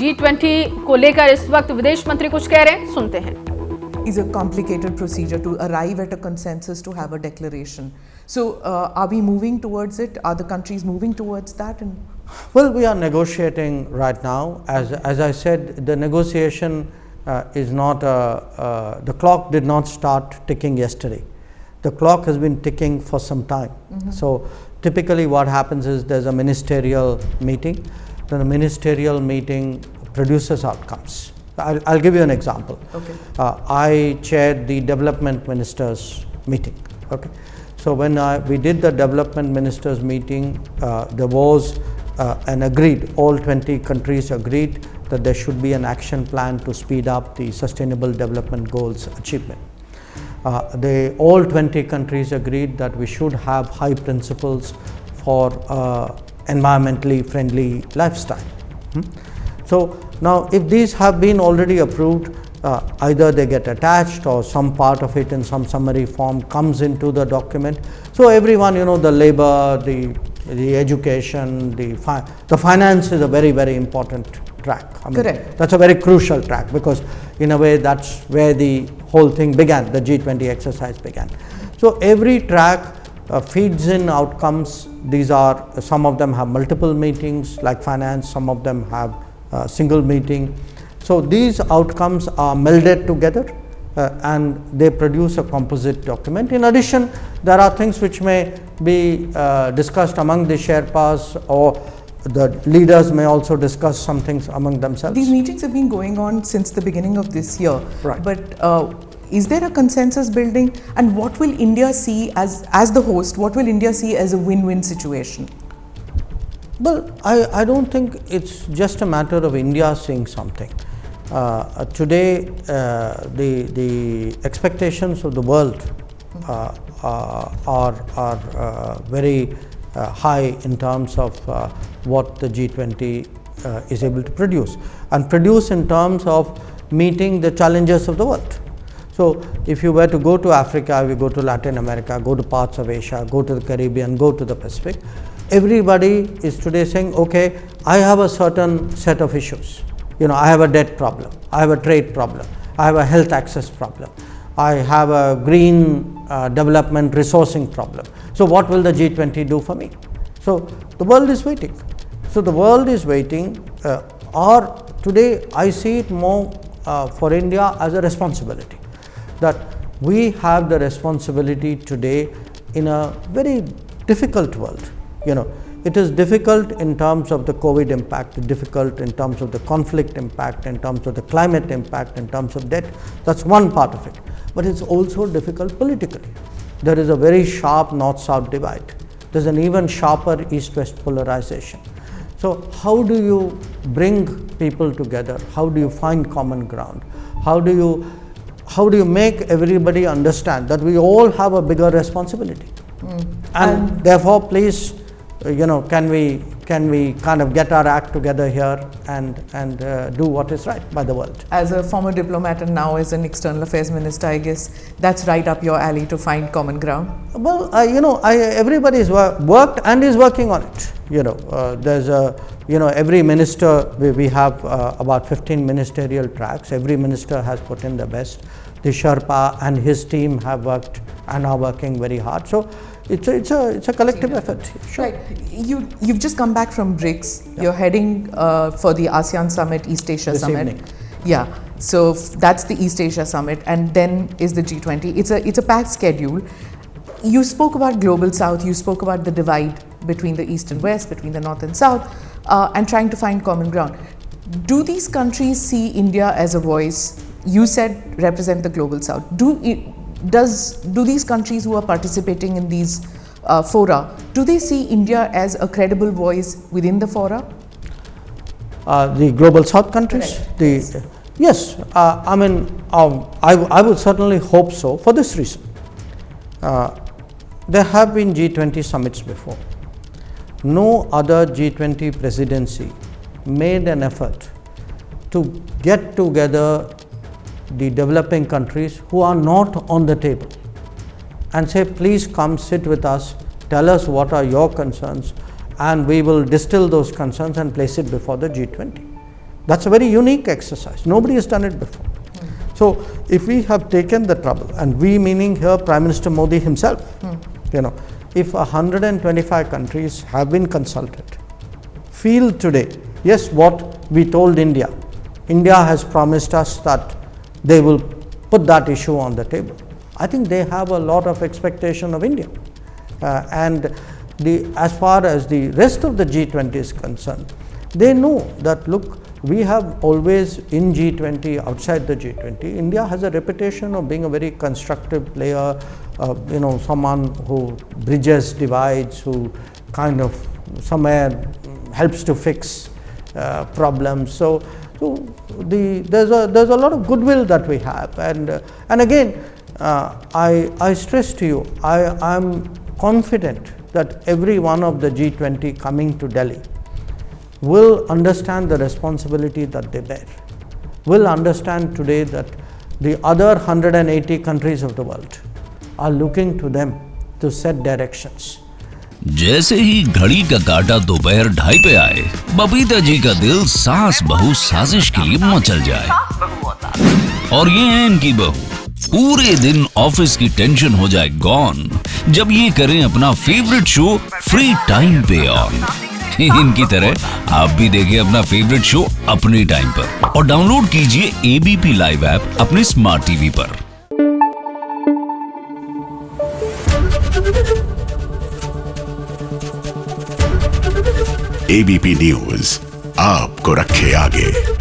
G20 को लेकर इस वक्त विदेश मंत्री कुछ कह रहे हैं, सुनते हैं। Is a complicated procedure to arrive at a consensus to have a declaration. So, are we moving towards it? Are the countries moving towards that? Well, we are negotiating right now. As I said, the negotiation is not the clock did not start ticking yesterday. The clock has been ticking for some time. So typically what happens is there's a ministerial meeting. Then the ministerial meeting produces outcomes. I'll give you an example. Okay. I chaired the development ministers meeting. Okay. So when we did the development ministers meeting, there was an agreed, all 20 countries agreed that there should be an action plan to speed up the sustainable development goals achievement. All 20 countries agreed that we should have high principles for environmentally friendly lifestyle. So now if these have been already approved, either they get attached or some part of it in some summary form comes into the document. So everyone, the labor, the education, the finance is a very, very important track. Correct. That's a very crucial track because in a way that's where the whole thing began, the G20 exercise began. So every track feeds in outcomes. These are, some of them have multiple meetings like finance, some of them have a single meeting. So these outcomes are melded together and they produce a composite document. In addition, there are things which may be discussed among the Sherpas, or the leaders may also discuss some things among themselves. These meetings have been going on since the beginning of this year. Right. But is there a consensus building, and what will India see as the host? What will India see as a win-win situation? Well, I don't think it's just a matter of India seeing something. Today, the expectations of the world are very high in terms of what the G20 is able to produce, and produce in terms of meeting the challenges of the world. So if you were to go to Africa, you go to Latin America, go to parts of Asia, go to the Caribbean, go to the Pacific, everybody is today saying, okay, I have a certain set of issues. I have a debt problem, I have a trade problem, I have a health access problem, I have a green development resourcing problem. So what will the G20 do for me? So the world is waiting. So the world is waiting, or today I see it more for India as a responsibility, that we have the responsibility today in a very difficult world. It is difficult in terms of the COVID impact, difficult in terms of the conflict impact, in terms of the climate impact, in terms of debt. That's one part of it. But it's also difficult politically. There is a very sharp north-south divide. There's an even sharper east-west polarization. So how do you bring people together? How do you find common ground? How do you make everybody understand that we all have a bigger responsibility? And therefore, please, can we kind of get our act together here and do what is right by the world? As a former diplomat and now as an external affairs minister, I guess that's right up your alley to find common ground. Well, everybody has worked and is working on it. There's every minister, we have about 15 ministerial tracks. Every minister has put in the best. The Sherpa and his team have worked and are working very hard. So it's a collective effort. Sure. Right. You've just come back from BRICS. Yeah. You're heading for the ASEAN Summit, East Asia this Summit. Evening. Yeah. So that's the East Asia Summit, and then is the G20. It's a packed schedule. You spoke about Global South. You spoke about the divide between the East and West, between the North and South, and trying to find common ground. Do these countries see India as a voice? You said represent the Global South. Do these countries who are participating in these fora, do they see India as a credible voice within the fora? The Global South countries? Yes. I would certainly hope so for this reason. There have been G20 summits before. No other G20 presidency made an effort to get together the developing countries who are not on the table and say, please come sit with us, tell us what are your concerns, and we will distill those concerns and place it before the G20. That's a very unique exercise. Nobody has done it before. So if we have taken the trouble, and we meaning here Prime Minister Modi himself, if 125 countries have been consulted, feel today, yes, what we told India has promised us that they will put that issue on the table. I think they have a lot of expectation of India. And as far as the rest of the G20 is concerned, they know that, look, we have always in G20, outside the G20, India has a reputation of being a very constructive player, someone who bridges divides, who kind of somewhere helps to fix problems. So there's a lot of goodwill that we have, and again, I stress to you, I am confident that every one of the G20 coming to Delhi will understand the responsibility that they bear, will understand today that the other 180 countries of the world are looking to them to set directions. जैसे ही घड़ी का काटा दोपहर 2:30 पे आए, बबीता जी का दिल सास बहू साजिश के लिए मचल जाए। और ये है इनकी बहू, पूरे दिन ऑफिस की टेंशन हो जाए गॉन जब ये करें अपना फेवरेट शो फ्री टाइम पे ऑन। इनकी तरह आप भी देखिए अपना फेवरेट शो अपने टाइम पर और डाउनलोड कीजिए एबीपी लाइव ऐप अपने स्मार्ट टीवी पर। एबीपी न्यूज आपको रखे आगे।